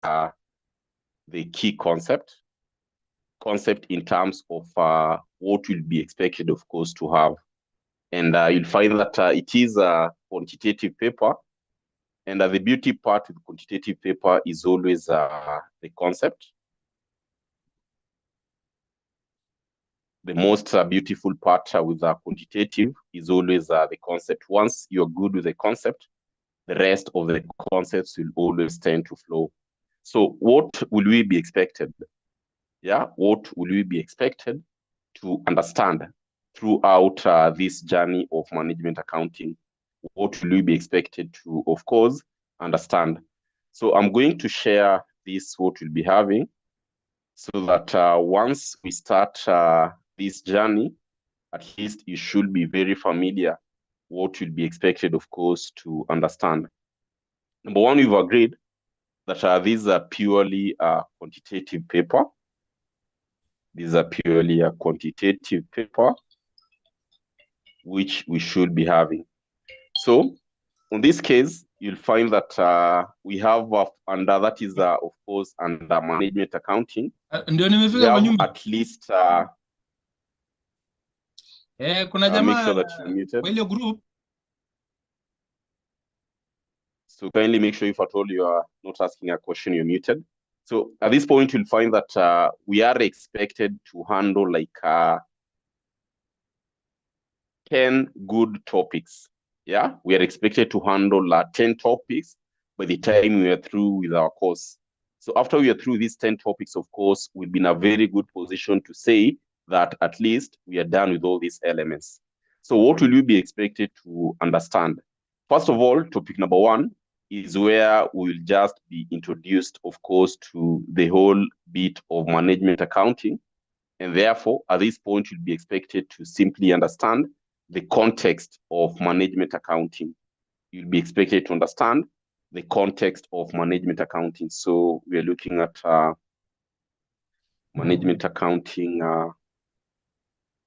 the key concept in terms of what will be expected, of course, to have. And you'll find that it is a quantitative paper. And the beauty part with quantitative paper is always the concept. The most beautiful part with quantitative is always the concept. Once you're good with the concept, the rest of the concepts will always tend to flow. So what will we be expected? Yeah, what will we be expected to understand throughout this journey of management accounting? What will we be expected to, of course, understand? So I'm going to share this, what we'll be having, so that once we start this journey, at least you should be very familiar what will be expected, of course, to understand. Number one, we've agreed that these are purely quantitative paper. These are purely a quantitative paper, which we should be having. So in this case, you'll find that we have under, that is of course under management accounting, we have at least kuna make sure that you're muted. Kwa ile group. So kindly make sure if at all you are not asking a question, you're muted. So at this point, you'll find that we are expected to handle like 10 good topics. Yeah, we are expected to handle 10 topics by the time we are through with our course. So after we are through these 10 topics, of course, we'll be in a very good position to say that at least we are done with all these elements. So what will you be expected to understand? First of all, topic number one is where we'll just be introduced, of course, to the whole bit of management accounting. And therefore, at this point, you'll be expected to simply understand the context of management accounting. You'll be expected to understand the context of management accounting. So we are looking at management accounting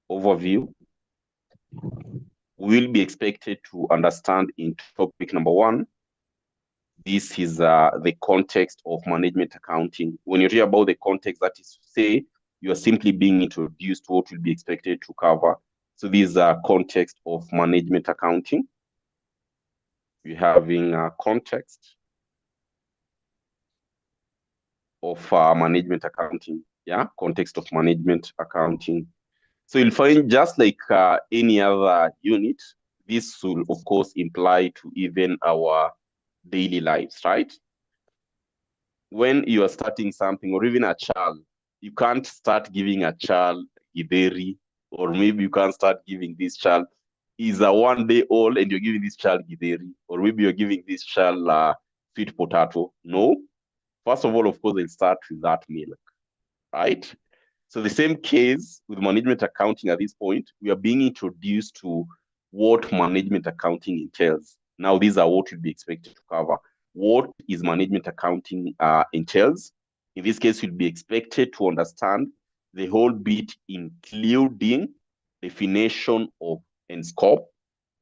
overview. We'll be expected to understand in topic number one, this is the context of management accounting. When you hear about the context, that is to say, you are simply being introduced to what will be expected to cover. So these are context of management accounting. We're having a context of management accounting. Yeah, context of management accounting. So you'll find just like any other unit, this will of course imply to even our daily lives, right? When you are starting something, or even a child, you can't start giving a child githeri, or maybe you can't start giving this child, is a 1 day old and you're giving this child githeri, or maybe you're giving this child sweet potato. No. First of all, of course, they'll start with that milk, right? So the same case with management accounting at this point, we are being introduced to what management accounting entails. Now, these are what we'll be expected to cover. What is management accounting entails? In this case, you'll be expected to understand the whole bit, including definition of and scope.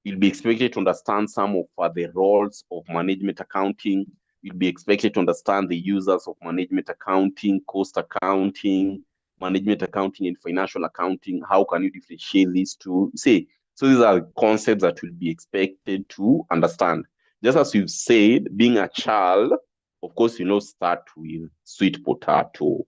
You'll be expected to understand some of the roles of management accounting. You'll be expected to understand the users of management accounting, cost accounting, management accounting, and financial accounting. How can you differentiate these two? So these are concepts that will be expected to understand. Just as you've said, being a child, of course, you know, start with sweet potato.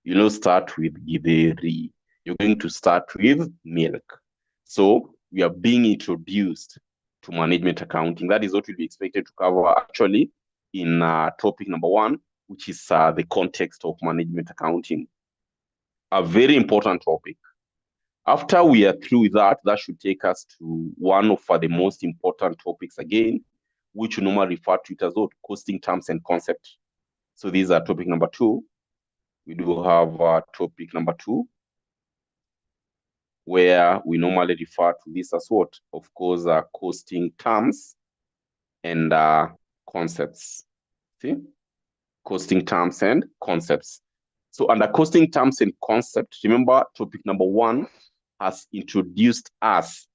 You know, start with githeri. You're going to start with milk. So we are being introduced to management accounting. That is what will be expected to cover actually in topic number one, which is the context of management accounting. A very important topic. After we are through with that, that should take us to one of the most important topics again, which we normally refer to it as what? Costing terms and concept. So these are topic number two. We do have topic number two, where we normally refer to this as what? Of course, costing terms and concepts. See? Costing terms and concepts. So under costing terms and concepts, remember topic number one has introduced us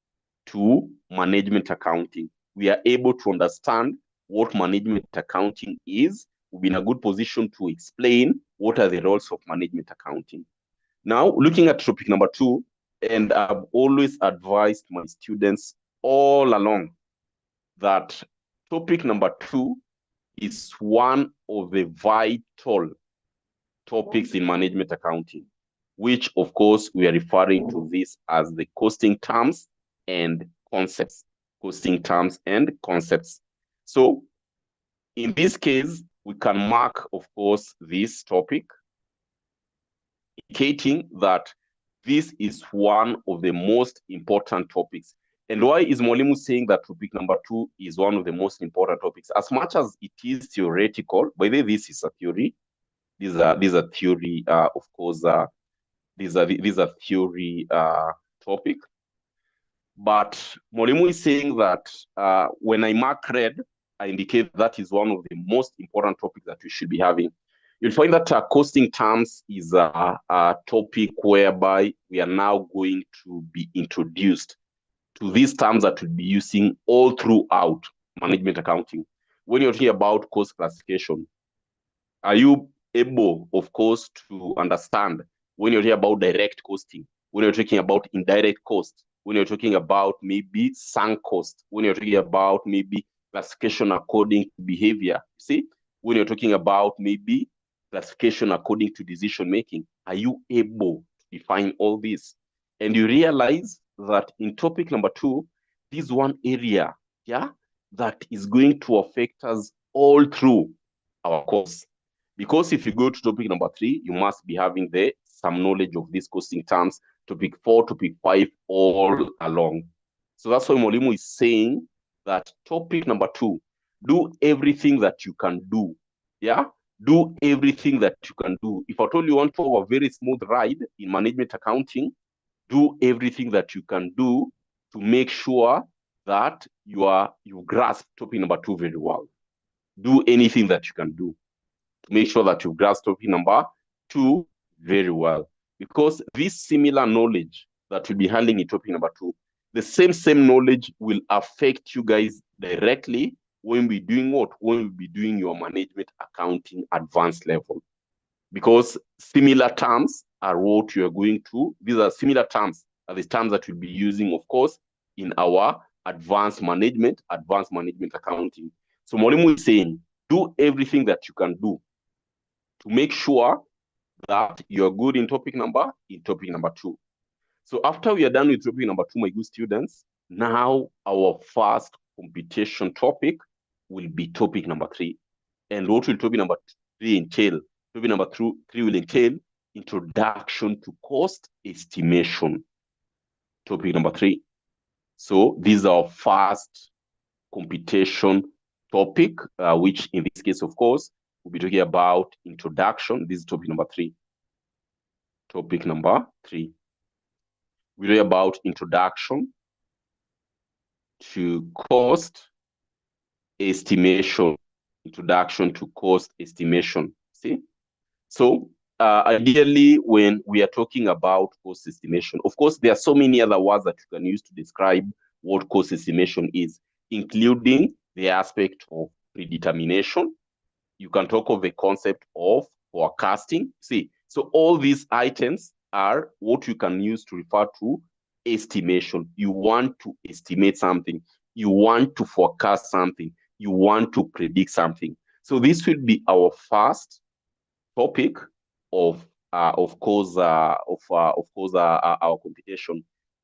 to management accounting. We are able to understand what management accounting is we'll be in a good position to explain what are the roles of management accounting. Now, looking at topic number 2, and I've always advised my students all along that topic number 2 is one of the vital topics in management accounting, which of course we are referring to this as the costing terms and concepts. Costing terms and concepts. So in this case, we can mark, of course, this topic, indicating that this is one of the most important topics. And why is Mwalimu saying that topic number 2 is one of the most important topics? As much as it is theoretical, by the way, this is a theory. These are theory, of course. These are theory topic. But Mwalimu is saying that when I mark red, I indicate that is one of the most important topics that we should be having. You'll find that costing terms is a topic whereby we are now going to be introduced to these terms that we'll be using all throughout management accounting. When you're talking about cost classification, are you able, of course, to understand when you're talking about direct costing, when you're talking about indirect cost, when you're talking about maybe sunk cost, when you're talking about maybe classification according to behavior, see, when you're talking about maybe classification according to decision making, are you able to define all this? And you realize that in topic number 2, this is one area, yeah, that is going to affect us all through our course. Because if you go to topic number 3, you must be having some knowledge of these costing terms, topic 4, topic 5, all along. So that's why Mwalimu is saying that topic number 2, do everything that you can do. Yeah? Do everything that you can do. If at all you want to have a very smooth ride in management accounting, do everything that you can do to make sure that you grasp topic number 2 very well. Do anything that you can do to make sure that you grasp topic number 2 very well. Because this similar knowledge that we'll be handling in topic number 2, the same knowledge will affect you guys directly when we're doing what? When we'll be doing your management accounting advanced level. Because similar terms are what you are going to, these are similar terms, are the terms that we'll be using, of course, in our advanced management accounting. So Mwalimu is saying, do everything that you can do to make sure that you're good in topic number 2. So after we are done with topic number 2, my good students, now our first computation topic will be topic number 3. And what will topic number 3 entail? Topic number 3 will entail introduction to cost estimation. Topic number 3. So this is our first computation topic, which in this case, of course, we'll be talking about introduction. This is topic number 3. Topic number 3. We'll talk about introduction to cost estimation. Introduction to cost estimation. See? So ideally, when we are talking about cost estimation, of course, there are so many other words that you can use to describe what cost estimation is, including the aspect of predetermination. You can talk of the concept of forecasting. See, so all these items are what you can use to refer to estimation. You want to estimate something. You want to forecast something. You want to predict something. So this will be our first topic of course our computation.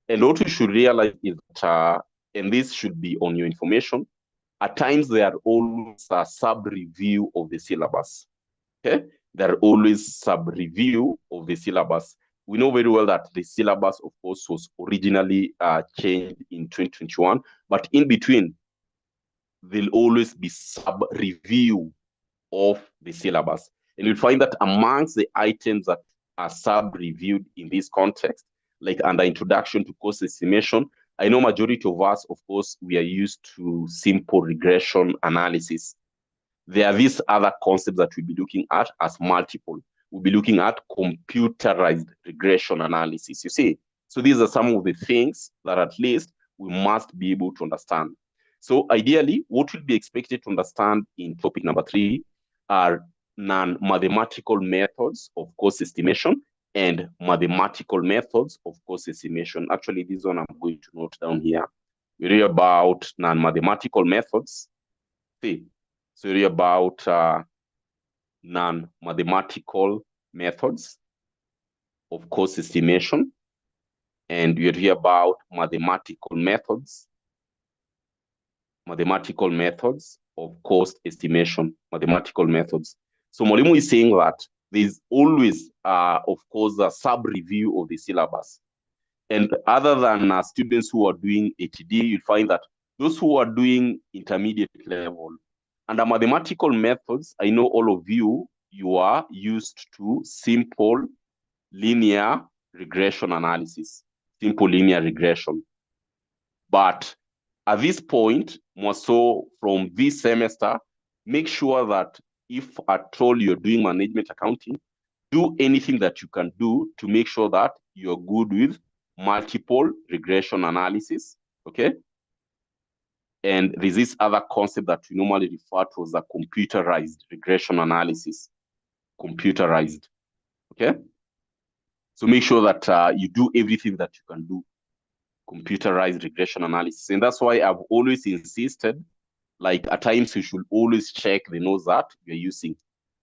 And what you should realize is that, and this should be on your information, at times there are always a sub-review of the syllabus. Okay? There are always sub-review of the syllabus. We know very well that the syllabus, of course, was originally changed in 2021, but in between, there'll always be sub-review of the syllabus. And you'll find that amongst the items that are sub-reviewed in this context, like under introduction to cost estimation, I know majority of us, of course, we are used to simple regression analysis. There are these other concepts that we'll be looking at as multiple. We'll be looking at computerized regression analysis, you see. So these are some of the things that at least we must be able to understand. So ideally, what will be expected to understand in topic number 3 are non-mathematical methods of cost estimation and mathematical methods of cost estimation. Actually, this one I'm going to note down here. We read about non-mathematical methods. See, so we read about non-mathematical methods of cost estimation, and we hear about mathematical methods of cost estimation, mathematical methods. So Mwalimu is saying that there's always, of course, a sub-review of the syllabus. And other than students who are doing HD, you'll find that those who are doing intermediate level, under mathematical methods, I know all of you are used to simple linear regression analysis, simple linear regression. But at this point, more so from this semester, make sure that if at all you're doing management accounting, do anything that you can do to make sure that you're good with multiple regression analysis, okay? And there's this other concept that we normally refer to as a computerized regression analysis, computerized, okay? So make sure that you do everything that you can do, computerized regression analysis. And that's why I've always insisted, like at times you should always check the notes that you're using.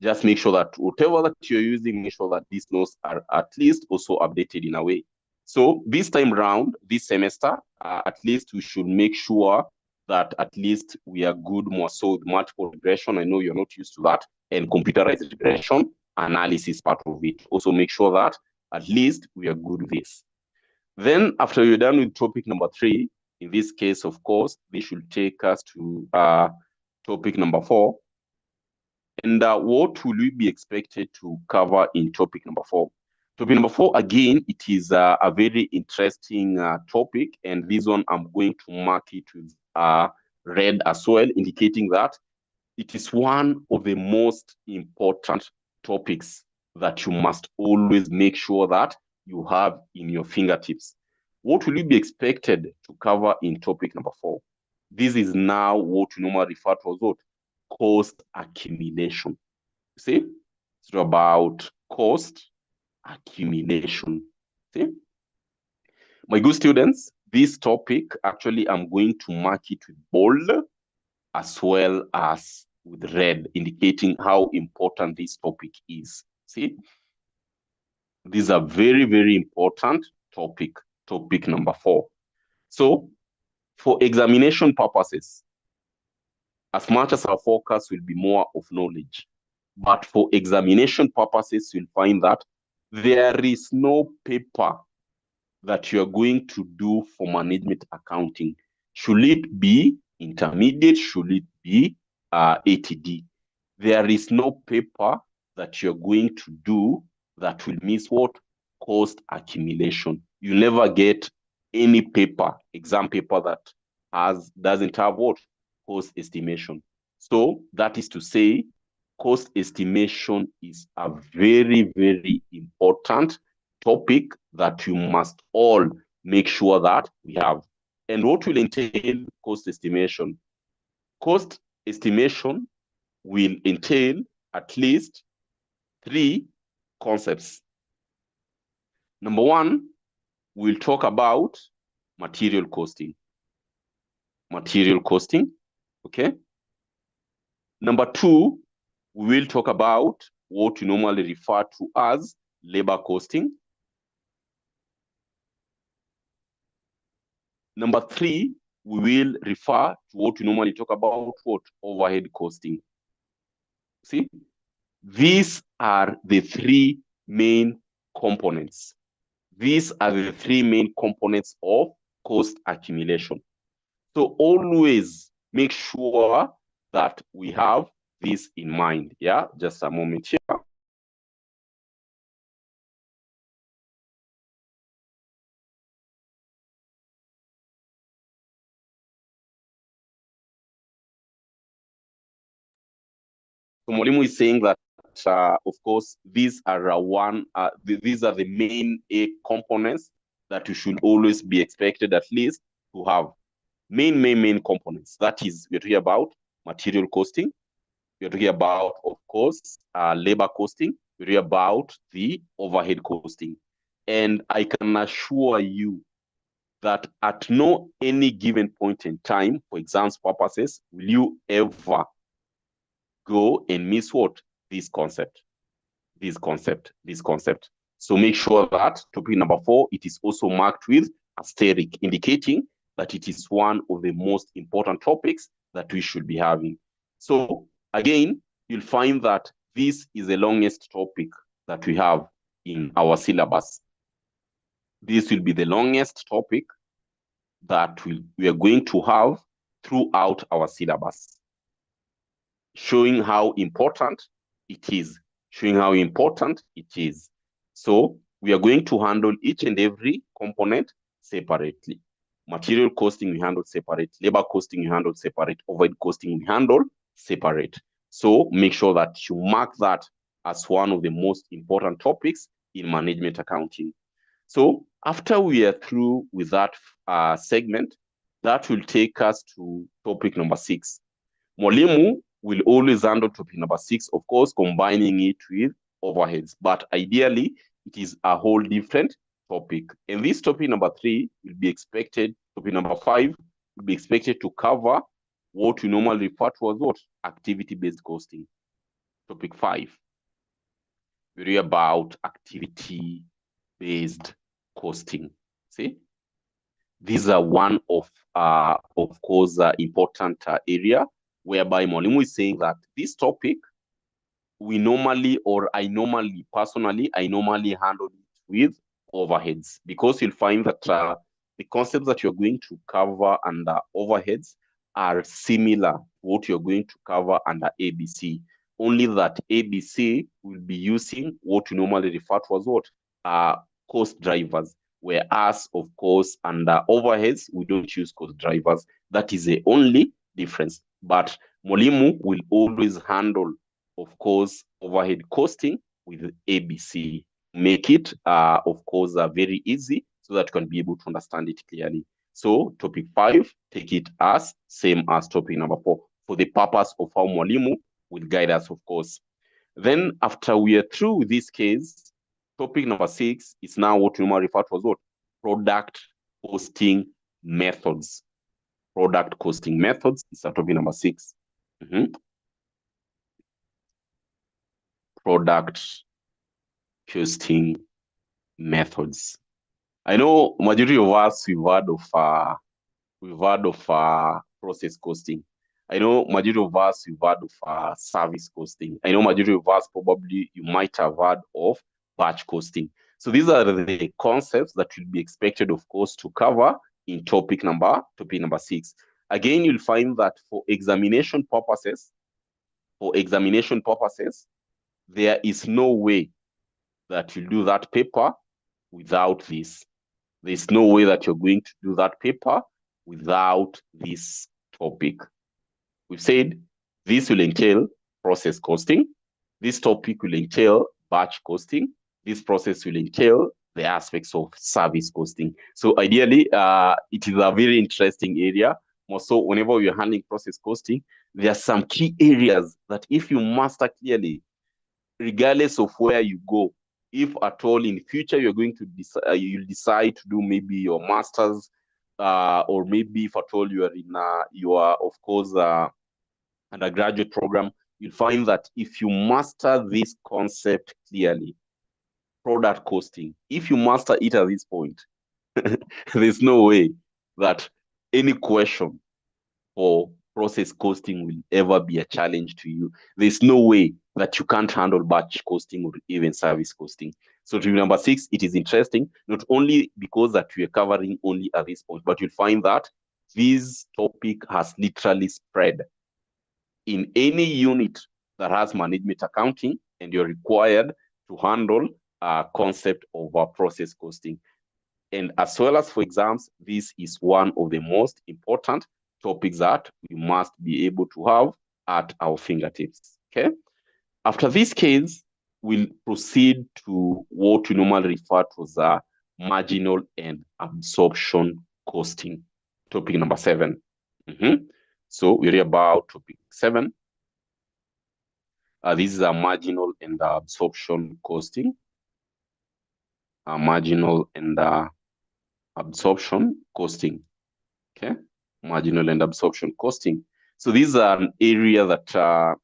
Just make sure that whatever that you're using, make sure that these notes are at least also updated in a way. So this time around, this semester, at least we should make sure that at least we are good more so with multiple regression. I know you're not used to that, and computerized regression analysis part of it. Also make sure that at least we are good with this. Then after you're done with topic number 3, in this case, of course, this should take us to topic number 4. And what will we be expected to cover in topic number 4? Topic number 4, again, it is a very interesting topic. And this one, I'm going to mark it with red as well, indicating that it is one of the most important topics that you must always make sure that you have in your fingertips. What will you be expected to cover in topic number 4? This is now what we normally refer to as what? Cost accumulation. See? It's about cost accumulation. See? My good students, this topic, actually, I'm going to mark it with bold as well as with red, indicating how important this topic is. See? These are very, very important topic number 4. So, for examination purposes, as much as our focus will be more of knowledge, but for examination purposes, you'll find that there is no paper that you're going to do for management accounting. Should it be intermediate? Should it be ATD? There is no paper that you're going to do that will miss what? Cost accumulation. You never get any paper, exam paper that doesn't have what? Cost estimation. So that is to say, cost estimation is a very, very important topic that you must all make sure that we have. And what will entail cost estimation? Cost estimation will entail at least 3 concepts. Number 1, we'll talk about material costing. Material costing, okay? Number 2, we will talk about what you normally refer to as labor costing. Number 3, we will refer to what you normally talk about, what? Overhead costing. See? These are the 3 main components. These are the 3 main components of cost accumulation. So always make sure that we have this in mind. Yeah, just a moment here. So Mwalimu is saying that, of course, these are these are the main components that you should always be expected at least to have. Main components. That is, we're talking about material costing, we're talking about, of course, labor costing. We're talking about the overhead costing. And I can assure you that at no any given point in time, for exams purposes, will you ever go and miss what? This concept. So make sure that topic number 4, it is also marked with asterisk, indicating that it is one of the most important topics that we should be having. So again, you'll find that this is the longest topic that we have in our syllabus. This will be the longest topic that we are going to have throughout our syllabus, showing how important it is. So we are going to handle each and every component separately. Material costing we handle separate, labor costing we handle separate, overhead costing we handle separate. So make sure that you mark that as one of the most important topics in management accounting. So after we are through with that segment, that will take us to topic number 6. Mwalimu will always handle topic number 6, of course, combining it with overheads. But ideally, it is a whole different topic. And this topic number 3 will be expected, topic number 5 will be expected to cover what we normally refer to as what? Activity-based costing. Topic 5, we read about activity-based costing. See? These are one of course, important area whereby Mwalimu is saying that this topic, I normally handle it with overheads, because you'll find that the concepts that you're going to cover under overheads are similar to what you're going to cover under ABC, only that ABC will be using what you normally refer to as what? Cost drivers, whereas, of course, under overheads, we don't use cost drivers. That is the only difference. But Mwalimu will always handle, of course, overhead costing with ABC. Make it, of course, very easy so that you can be able to understand it clearly. So topic 5, take it as same as topic number 4 for the purpose of how Mwalimu will guide us, of course. Then after we are through with this case, topic number 6 is now what we normally refer to as what? Product costing methods. Product costing methods is topic number 6. Product costing methods. I know majority of us we've heard of process costing. I know majority of us we've heard of service costing. I know majority of us probably you might have heard of batch costing. So these are the concepts that will be expected, of course, to cover in topic number 6. Again, you'll find that for examination purposes, there is no way that you do that paper without this. There's no way that you're going to do that paper without this topic. We've said this will entail process costing. This topic will entail batch costing. This process will entail the aspects of service costing. So ideally, it is a very interesting area. More so, whenever you're handling process costing, there are some key areas that if you master clearly, regardless of where you go, if at all in the future you're going to you'll decide to do maybe your master's, or maybe if at all you are of course undergraduate program, you'll find that if you master this concept clearly, product costing, if you master it at this point, there's no way that any question for process costing will ever be a challenge to you. There's no way that you can't handle batch costing or even service costing. So to number 6, it is interesting, not only because that we are covering only at this point, but you'll find that this topic has literally spread in any unit that has management accounting, and you're required to handle a concept of process costing. And as well as for exams, this is one of the most important topics that we must be able to have at our fingertips. Okay. After this case, we'll proceed to what we normally refer to as marginal and absorption costing. Topic number 7. So we read about topic 7. This is a marginal and absorption costing. Marginal and absorption costing. Okay, marginal and absorption costing. So these are an area that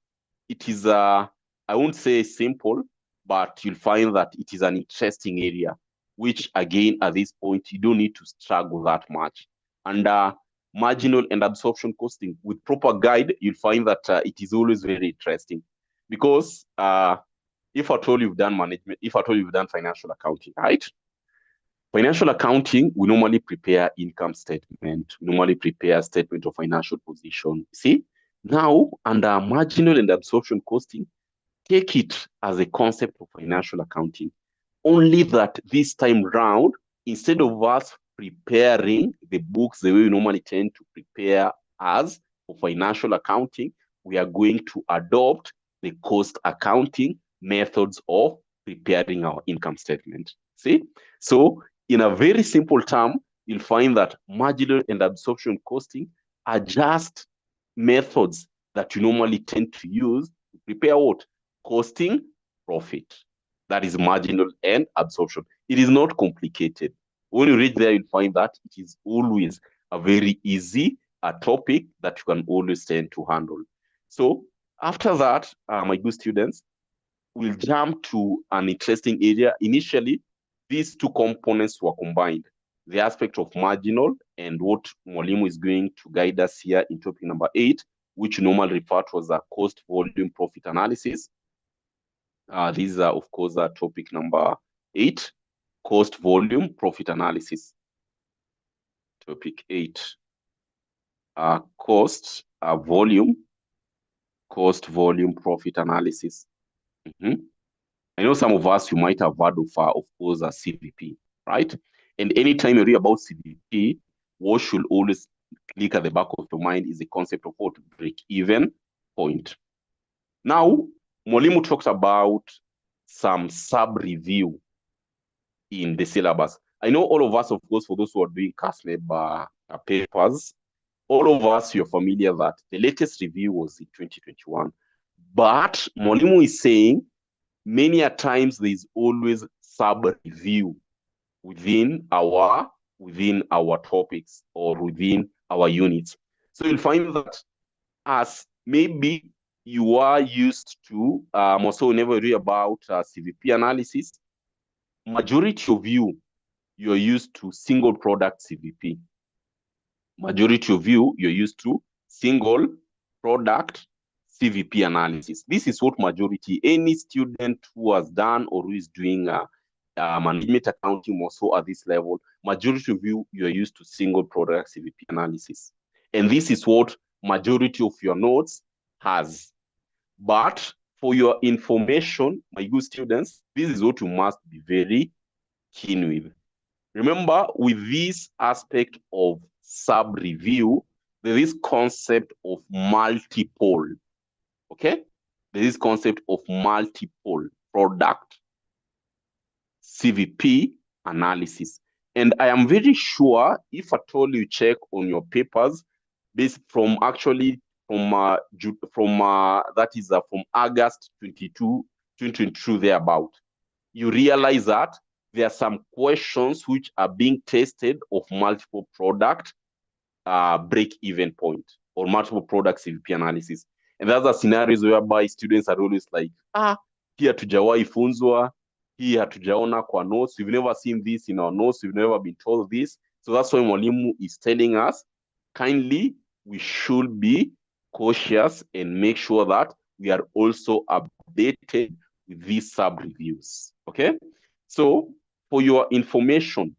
it is I won't say simple, but you'll find that it is an interesting area, which again at this point you don't need to struggle that much. And marginal and absorption costing with proper guide, you'll find that it is always very interesting, because if at all you've done management, if at all you've done financial accounting, right? Financial accounting, we normally prepare income statement, we normally prepare statement of financial position. See, now under marginal and absorption costing, take it as a concept of financial accounting. Only that this time round, instead of us preparing the books the way we normally tend to prepare as for financial accounting, we are going to adopt the cost accounting methods of preparing our income statement. See? So in a very simple term, you'll find that marginal and absorption costing are just methods that you normally tend to use to prepare what? Costing profit. That is marginal and absorption. It is not complicated. When you reach there, you'll find that it is always a very easy topic that you can always tend to handle. So after that, my good students, we'll jump to an interesting area. Initially, these two components were combined. The aspect of marginal and what Mwalimu is going to guide us here in topic number 8, which normally referred to as a cost volume profit analysis. These are, of course, topic number 8, cost volume profit analysis. Topic 8, cost volume profit analysis. I know some of us, you might have heard of course, a CVP, right? And anytime you read about CVP, what should always click at the back of your mind is the concept of what? Break-even point. Now, Mwalimu talks about some sub-review in the syllabus. I know all of us, of course, for those who are doing CASNEB papers, all of us, you're familiar that the latest review was in 2021. But Mwalimu is saying many a times there's always sub-review within our topics or within our units. So you'll find that as maybe you are used to, also whenever you read about CVP analysis, majority of you're used to single product CVP. Majority of you're used to single product CVP analysis. This is what majority, any student who has done or who is doing management accounting also at this level, majority of you're used to single product CVP analysis. And this is what majority of your notes has. But for your information, my good students, this is what you must be very keen with. Remember, with this aspect of sub-review, there is concept of multiple, okay? There is concept of multiple product CVP analysis. And I am very sure if at all you check on your papers, this from August 22, 2022 thereabout, you realize that there are some questions which are being tested of multiple product break-even point or multiple product CVP analysis. And those are scenarios whereby students are always like, hii hatujawahi funzwa, hii hatujaona kwa notes, we've never seen this in our notes, we've never been told this. So that's why Mwalimu is telling us, kindly, we should be cautious and make sure that we are also updated with these sub-reviews, okay? So for your information,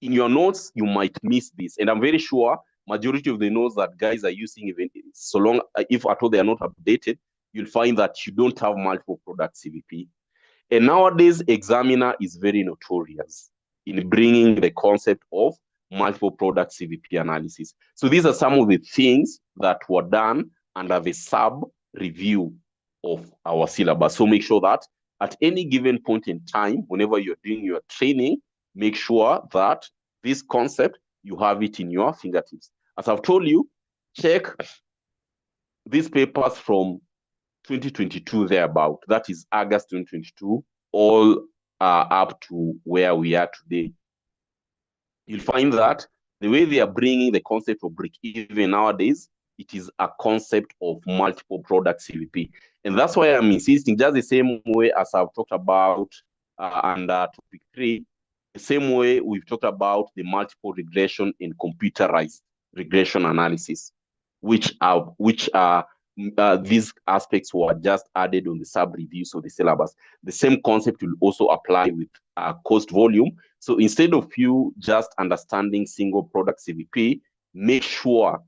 in your notes, you might miss this. And I'm very sure majority of the notes that guys are using, even so long, if at all they are not updated, you'll find that you don't have multiple product CVP. And nowadays, examiner is very notorious in bringing the concept of multiple product CVP analysis. So these are some of the things that were done under the sub-review of our syllabus. So make sure that at any given point in time, whenever you're doing your training, make sure that this concept, you have it in your fingertips. As I've told you, check these papers from 2022 thereabout. That is August 2022, all up to where we are today. You'll find that the way they are bringing the concept of break-even nowadays, it is a concept of multiple product CVP. And that's why I'm insisting, just the same way as I've talked about under topic 3, the same way we've talked about the multiple regression and computerized regression analysis, which are these aspects were just added on the sub-reviews of the syllabus. The same concept will also apply with cost volume. So instead of you just understanding single product CVP, make sure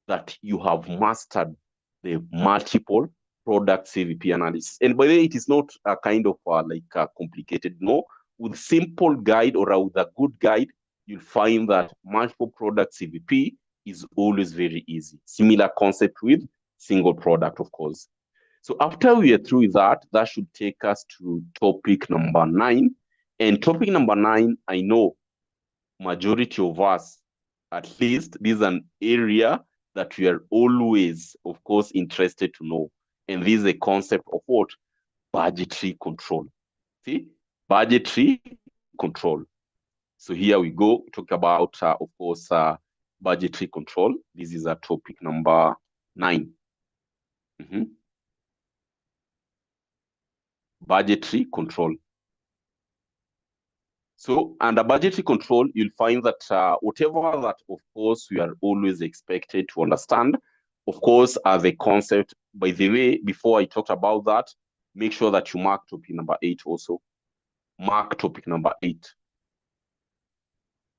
that you have mastered the multiple product CVP analysis. And by the way, it is not a kind of complicated. No, with simple guide or with a good guide, you'll find that multiple product CVP is always very easy. Similar concept with single product, of course. So after we are through with that, that should take us to topic number 9. And topic number 9, I know majority of us, at least, this is an area that we are always, of course, interested to know. And this is a concept of what? Budgetary control. See? Budgetary control. So here we go, talk about, of course, budgetary control. This is a topic number 9. Budgetary control. So under budgetary control, you'll find that whatever that, of course, we are always expected to understand, of course, as a concept. By the way, before I talked about that, make sure that you mark topic number 8 also. Mark topic number 8.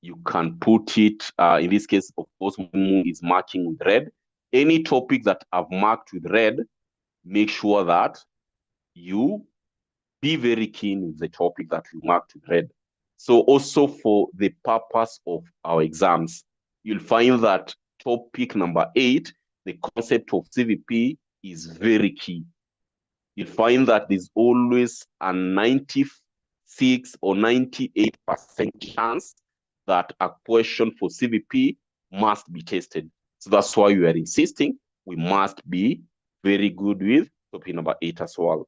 You can put it, in this case, of course, is marking with red. Any topic that I've marked with red, make sure that you be very keen with the topic that you marked with red. So also for the purpose of our exams, you'll find that topic number 8, the concept of CVP, is very key. You'll find that there's always a 96 or 98% chance that a question for CVP must be tested. So that's why we are insisting we must be very good with topic number 8 as well.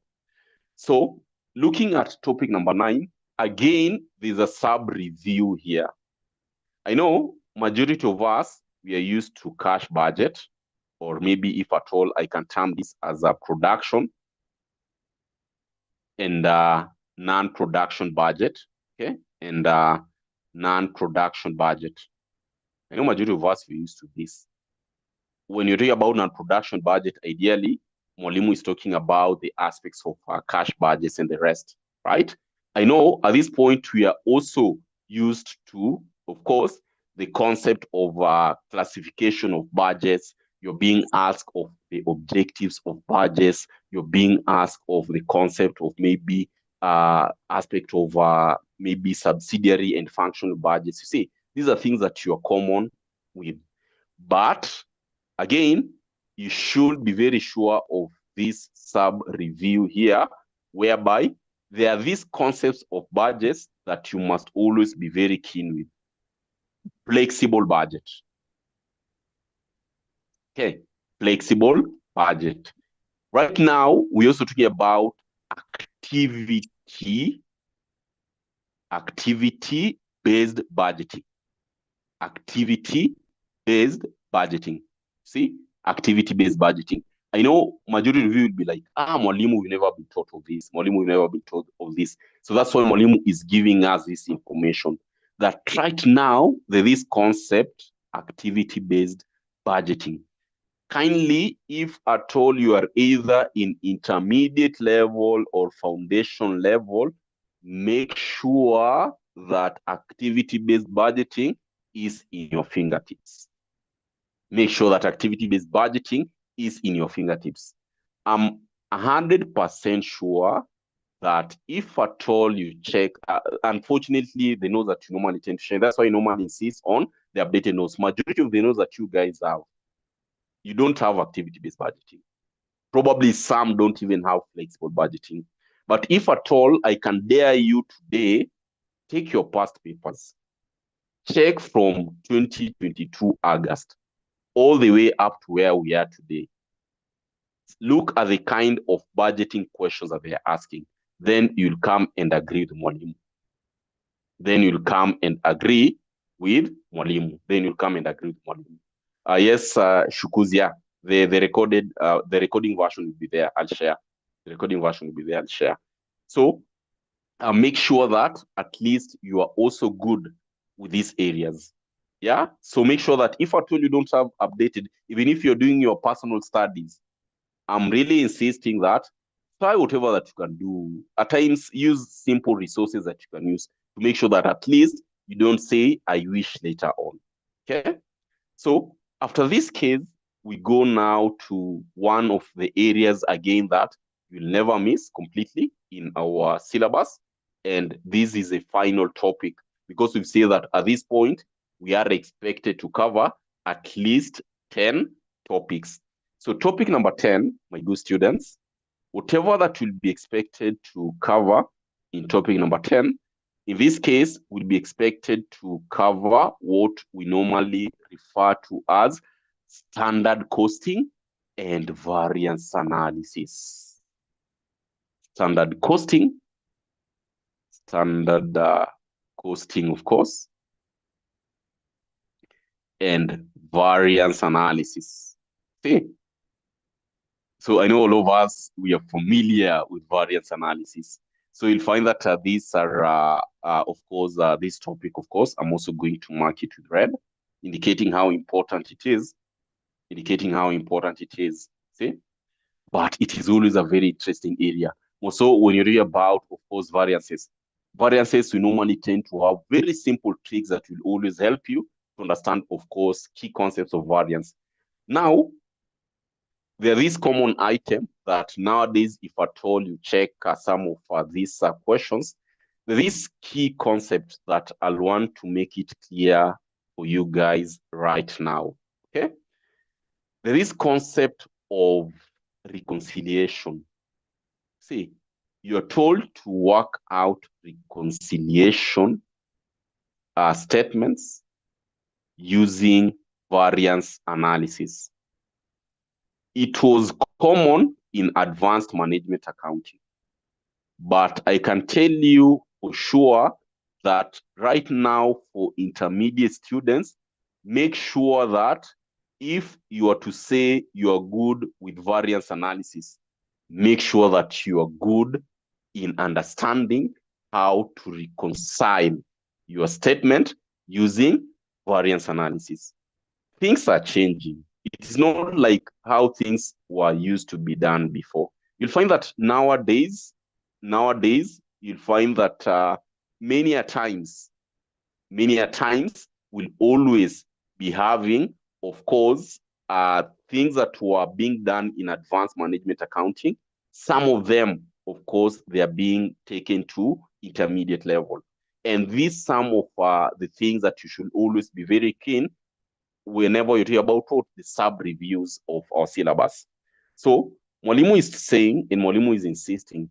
So looking at topic number 9, again, there's a sub-review here. I know majority of us, we are used to cash budget, or maybe if at all, I can term this as a production and non-production budget, okay? And non-production budget. I know majority of us, we're used to this. When you talk about non-production budget, ideally, Mwalimu is talking about the aspects of cash budgets and the rest, right? I know at this point we are also used to, of course, the concept of classification of budgets. You're being asked of the objectives of budgets. You're being asked of the concept of maybe aspect of maybe subsidiary and functional budgets. You see, these are things that you're common with. But again, you should be very sure of this sub-review here, whereby there are these concepts of budgets that you must always be very keen with. Flexible budget. Okay, flexible budget. Right now, we're also talking about activity-based budgeting. Activity-based budgeting. See, activity-based budgeting. I know majority of you will be like, Mwalimu, we've never been taught of this. Mwalimu, we've never been taught of this. So that's why Mwalimu is giving us this information. That right now, there is concept, activity-based budgeting. Kindly, if at all you are either in intermediate level or foundation level, make sure that activity-based budgeting is in your fingertips. Make sure that activity-based budgeting is in your fingertips. I'm 100% sure that if at all you check, unfortunately, the notes that you normally tend to share, that's why I normally insist on the updated notes. Majority of the notes that you guys have, you don't have activity-based budgeting. Probably some don't even have flexible budgeting. But if at all, I can dare you today, take your past papers, check from 2022 August, all the way up to where we are today. look at the kind of budgeting questions that they are asking. Then you'll come and agree with Mwalimu. Then you'll come and agree with Mwalimu. Yes, Shukuzia, the recording version will be there. I'll share. The recording version will be there. I'll share. So make sure that at least you are also good with these areas. Yeah. So make sure that if at all you don't have updated, even if you're doing your personal studies, I'm really insisting that try whatever that you can do. At times, use simple resources that you can use to make sure that at least you don't say, I wish later on. Okay. So after this case, we go now to one of the areas again that you'll never miss completely in our syllabus. And this is a final topic because we've said that at this point, we are expected to cover at least 10 topics. So topic number 10, my good students, whatever that will be expected to cover in topic number 10, in this case, we'll be expected to cover what we normally refer to as standard costing and variance analysis. Standard costing, of course, and variance analysis. See? So I know all of us, we are familiar with variance analysis. So you'll find that these are, of course, this topic, of course, I'm also going to mark it with red, indicating how important it is. See? But it is always a very interesting area. Also, when you read about, of course, variances, we normally tend to have very simple tricks that will always help you to understand, of course, key concepts of variance. Now, there is common item that nowadays, if at all you check some of these questions, there is key concept that I'll want to make it clear for you guys right now, okay? There is concept of reconciliation. See, you're told to work out reconciliation statements using variance analysis. It was common in advanced management accounting, but I can tell you for sure that right now for intermediate students, make sure that if you are to say you are good with variance analysis, make sure that you are good in understanding how to reconcile your statement using variance analysis. Things are changing. It is not like how things were used to be done before. You'll find that nowadays, you'll find that many a times will always be having, of course, things that were being done in advanced management accounting. Some of them, of course, they are being taken to intermediate level. And these some of the things that you should always be very keen whenever you hear about the sub-reviews of our syllabus. So Mwalimu is saying, and Mwalimu is insisting,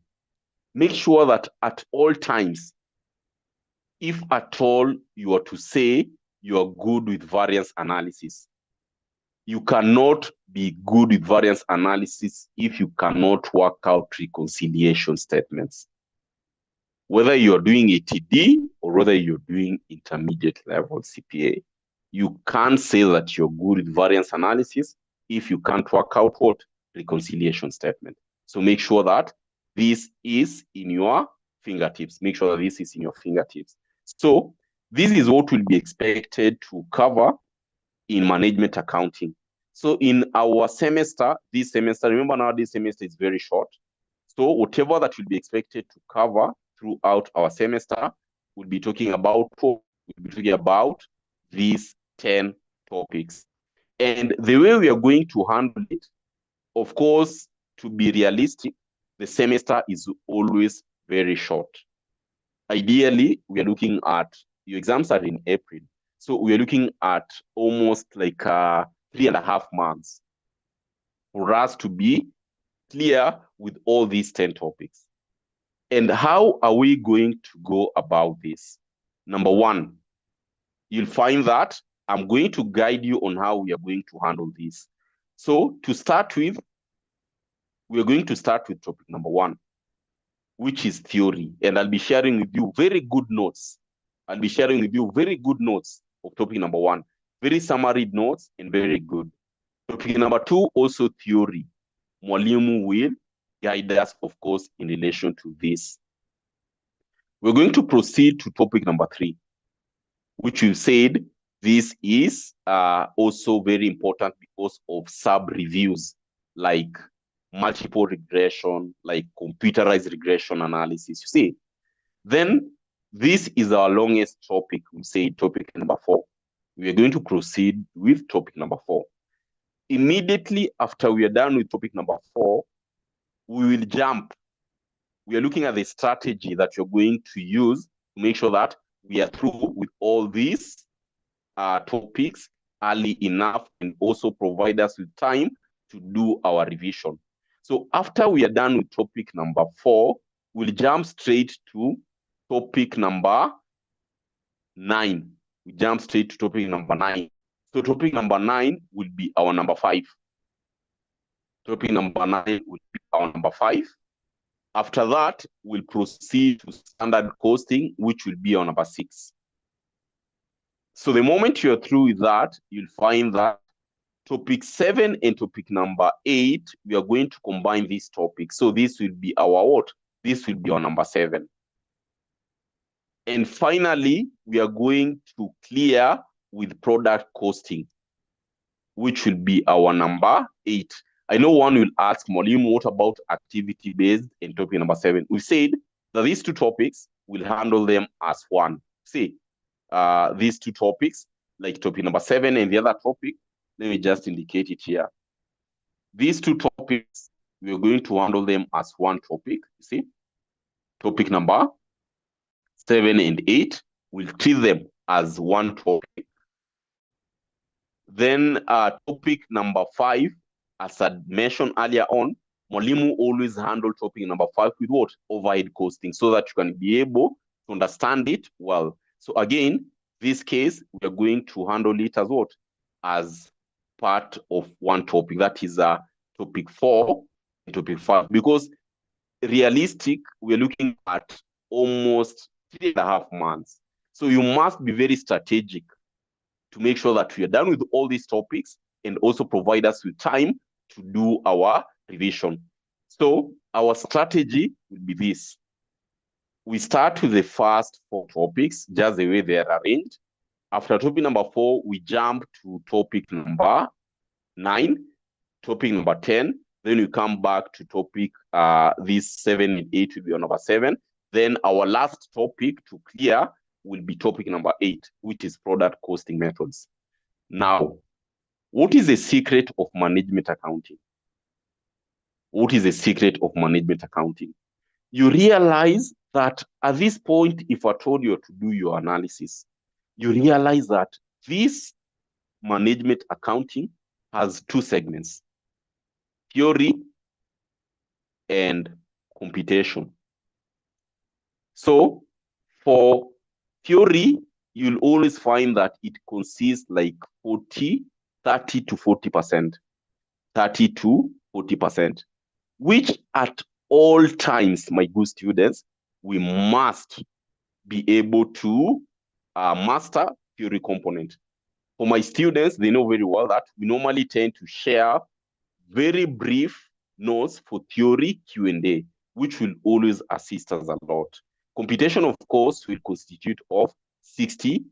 make sure that at all times, if at all you are to say you are good with variance analysis, you cannot be good with variance analysis if you cannot work out reconciliation statements. Whether you're doing a TD or whether you're doing intermediate level CPA, you can't say that you're good with variance analysis if you can't work out what? Reconciliation statement. So make sure that this is in your fingertips. Make sure that this is in your fingertips. So this is what will be expected to cover in management accounting. So in our semester, this semester, remember now this semester is very short. So whatever that will be expected to cover throughout our semester, we'll be talking about these 10 topics. And the way we are going to handle it, of course, to be realistic, the semester is always very short. Ideally, we are looking at, your exams are in April. So we are looking at almost like 3.5 months for us to be clear with all these 10 topics. And how are we going to go about this? Number one, you'll find that I'm going to guide you on how we are going to handle this. So to start with, we are going to start with topic number 1, which is theory. And I'll be sharing with you very good notes. I'll be sharing with you very good notes of topic number 1. Very summary notes and very good. Topic number 2, also theory. Mwalimu will guide us, of course, in relation to this. We're going to proceed to topic number 3, which you said this is also very important because of sub-reviews like multiple regression, like computerized regression analysis. You see, then this is our longest topic. We say topic number 4. We are going to proceed with topic number 4. Immediately after we are done with topic number 4, we will jump. We are looking at the strategy that you're going to use to make sure that we are through with all these topics early enough and also provide us with time to do our revision. So after we are done with topic number 4, we'll jump straight to topic number 9. We jump straight to topic number 9. So topic number 9 will be our number 5. Topic number 9 will be our number 5. After that, we'll proceed to standard costing, which will be our number 6. So the moment you're through with that, you'll find that topic 7 and topic number 8, we are going to combine these topics. So this will be our what? This will be our number 7. And finally, we are going to clear with product costing, which will be our number 8. I know one will ask, Mwalimu, what about activity-based and topic number 7? We said that these two topics, we'll handle them as one. See, these two topics, like topic number 7 and the other topic, let me just indicate it here. These two topics, we are going to handle them as one topic. You see, topic number 7 and 8, we'll treat them as one topic. Then topic number 5, as I mentioned earlier on, Mwalimu always handle topic number 5 with what? Overhead costing, so that you can be able to understand it well. So again, this case, we are going to handle it as what? As part of one topic. That is topic 4 and topic 5. Because realistic, we're looking at almost 3.5 months. So you must be very strategic to make sure that we are done with all these topics and also provide us with time to do our revision. So our strategy will be this. We start with the first 4 topics, just the way they are arranged. After topic number 4, we jump to topic number 9, topic number 10. Then we come back to topic, these 7 and 8 will be on number 7. Then our last topic to clear will be topic number 8, which is product costing methods. Now, what is the secret of management accounting? What is the secret of management accounting? You realize that at this point, if I told you to do your analysis, you realize that this management accounting has 2 segments, theory and computation. So for theory, you'll always find that it consists like 30 to 40%, 30 to 40%, which at all times, my good students, we must be able to master theory component. For my students, they know very well that we normally tend to share very brief notes for theory Q&A, which will always assist us a lot. Computation, of course, will constitute of 60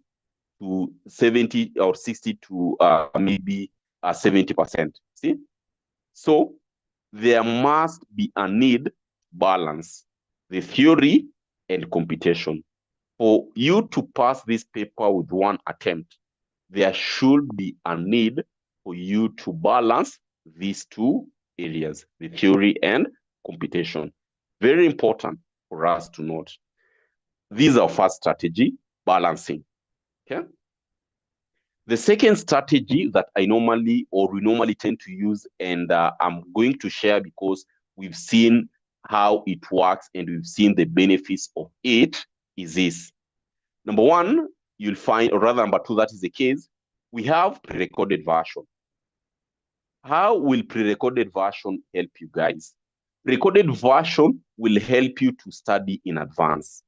to 70 or 60 to maybe 70%. See? So there must be a need to balance the theory and computation. For you to pass this paper with one attempt, there should be a need for you to balance these 2 areas, the theory and computation. Very important for us to note. This is our first strategy, balancing. Okay. The second strategy that we normally tend to use, and I'm going to share because we've seen how it works and we've seen the benefits of it, is this. Number 1, you'll find, or rather number 2, that is the case, we have pre-recorded version. How will pre-recorded version help you guys? Recorded version will help you to study in advance.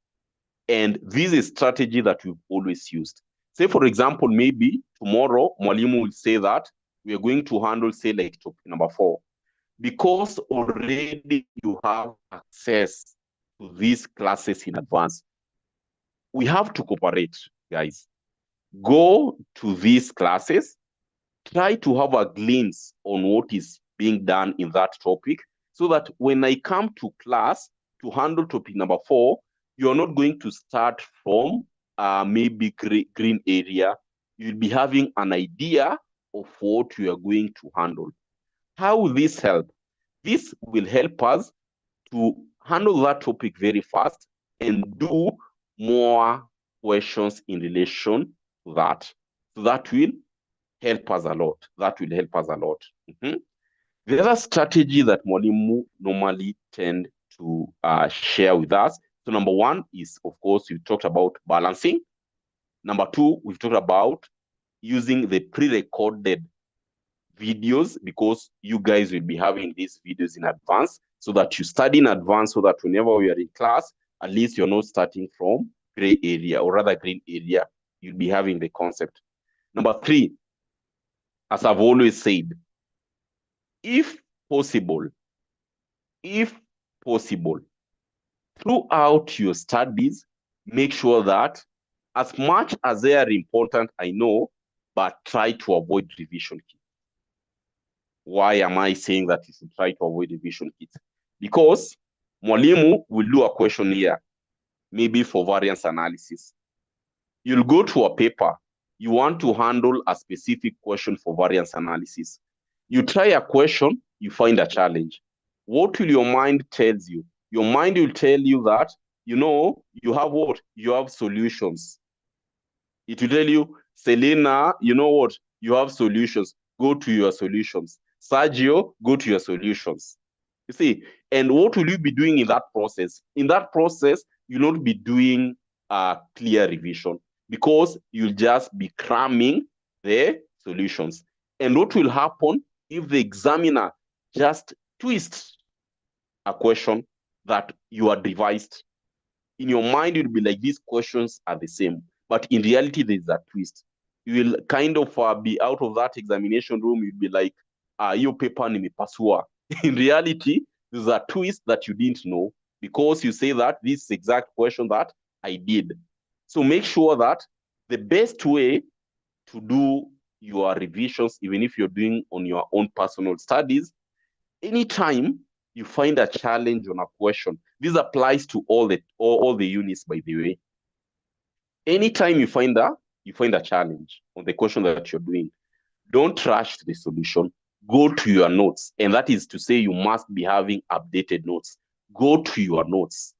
And this is a strategy that we've always used. Say, for example, maybe tomorrow, Mwalimu will say that we are going to handle, say, like topic number 4. Because already you have access to these classes in advance, we have to cooperate, guys. Go to these classes, try to have a glimpse on what is being done in that topic, so that when I come to class to handle topic number 4, you're not going to start from maybe green area. You'll be having an idea of what you are going to handle. How will this help? This will help us to handle that topic very fast and do more questions in relation to that. So that will help us a lot. That will help us a lot. The other strategy that Mwalimu normally tend to share with us. So number 1 is, of course, we talked about balancing. Number 2, we've talked about using the pre-recorded videos, because you guys will be having these videos in advance, so that you study in advance, so that whenever we are in class, at least you're not starting from gray area, or rather green area. You'll be having the concept. Number 3, as I've always said, if possible, throughout your studies, make sure that as much as they are important, I know, but try to avoid revision kits. Why am I saying that you should try to avoid revision kits? Because Mwalimu will do a question here, maybe for variance analysis. You'll go to a paper. You want to handle a specific question for variance analysis. You try a question, you find a challenge. What will your mind tells you? Your mind will tell you that, you have what? You have solutions. It will tell you, Selena, you know what? You have solutions. Go to your solutions. Sergio, go to your solutions. You see, and what will you be doing in that process? In that process, you'll not be doing a clear revision, because you'll just be cramming the solutions. And what will happen if the examiner just twists a question that you are devised? In your mind, you'll be like, these questions are the same. But in reality, there's a twist. You will kind of be out of that examination room. You'll be like, your paper nimepasua. In reality, there's a twist that you didn't know, because you say that this is exact question that I did. So make sure that the best way to do your revisions, even if you're doing on your own personal studies, anytime you find a challenge on a question, this applies to all the units, by the way. Anytime you find a challenge on the question that you're doing, don't rush the solution. Go to your notes. And that is to say, you must be having updated notes. Go to your notes.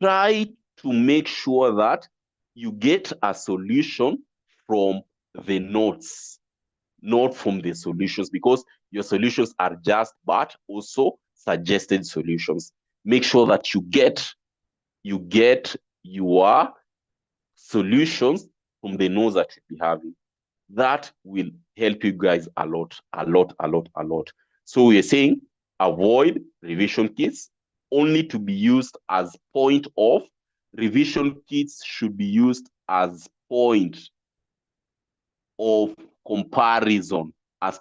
Try to make sure that you get a solution from the notes, not from the solutions, because your solutions are just but also suggested solutions. Make sure that you get your solutions from the notes that you'll be having. That will help you guys a lot. So we're saying avoid revision kits, only to be used as point of. Revision kits should be used as point of comparison, not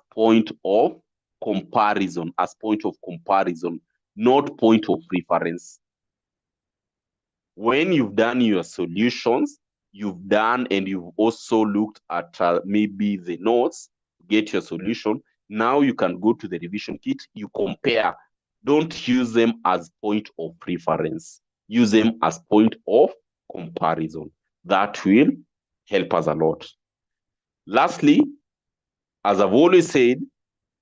point of reference. When you've done your solutions, you've done and you've also looked at maybe the notes to get your solution. Now you can go to the revision kit, you compare. Don't use them as point of reference. Use them as point of comparison. That will help us a lot. Lastly, as I've always said,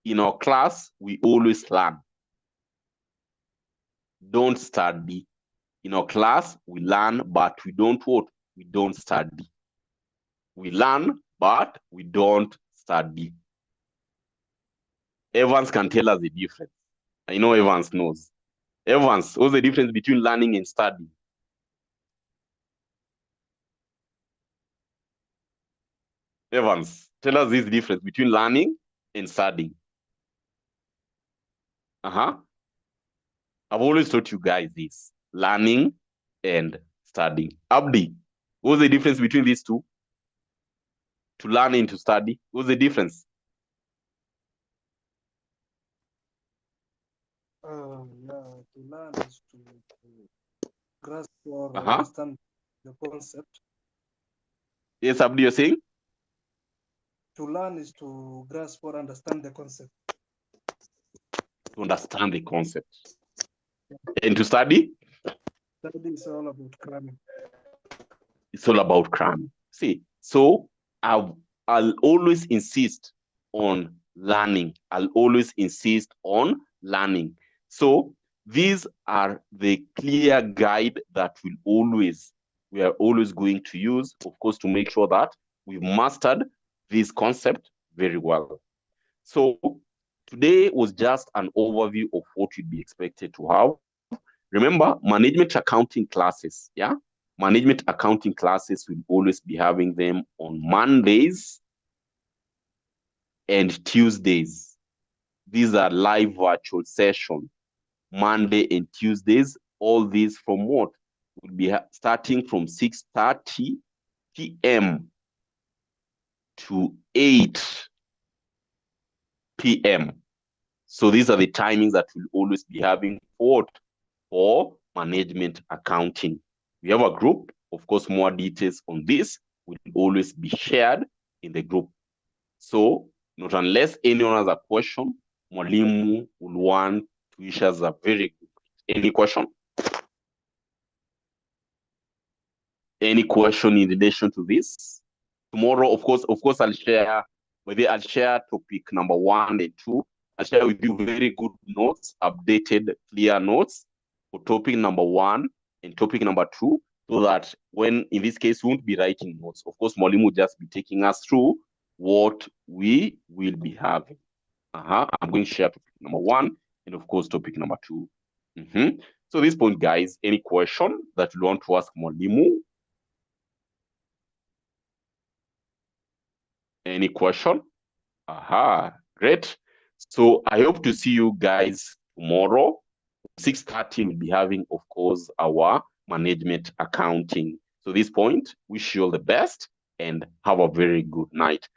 in our class, we always learn. Don't study. In our class, we learn, but we don't what? We don't study. We learn, but we don't study. Evans can tell us the difference. I know Evans knows. Evans, what's the difference between learning and studying? Evans, tell us this difference between learning and studying. I've always taught you guys this: learning and studying. Abdi, what's the difference between these two? To learn and to study, what's the difference? Yeah, to learn is to grasp or understand the concept. Yes, Abdi, you're saying? To learn is to grasp or understand the concept. To understand the concept. And to study? Study is all about cramming. It's all about cramming. See, so I'll always insist on learning. I'll always insist on learning. So these are the clear guide that we are always going to use, of course, to make sure that we've mastered this concept very well. So today was just an overview of what you'd be expected to have. Remember, management accounting classes, yeah? Management accounting classes will always be having them on Mondays and Tuesdays. These are live virtual sessions, Monday and Tuesdays. All these from what? Will be starting from 6:30 p.m. to 8 p.m. So these are the timings that we'll always be having for management accounting. We have a group. Of course, more details on this will always be shared in the group. So not unless anyone has a question, Mwalimu will want to wish us a very good. Any question? Any question in relation to this? Tomorrow, of course, I'll share topic number 1 and 2. I'll share with you very good notes, updated, clear notes for topic number 1 and topic number 2, so that when, in this case, we won't be writing notes. Of course, Mwalimu will just be taking us through what we will be having. I'm going to share topic number 1 and, of course, topic number 2. So at this point, guys, any question that you want to ask Mwalimu? Any question? Great. So I hope to see you guys tomorrow. 6:30 we'll be having, of course, our management accounting. So at this point, wish you all the best and have a very good night.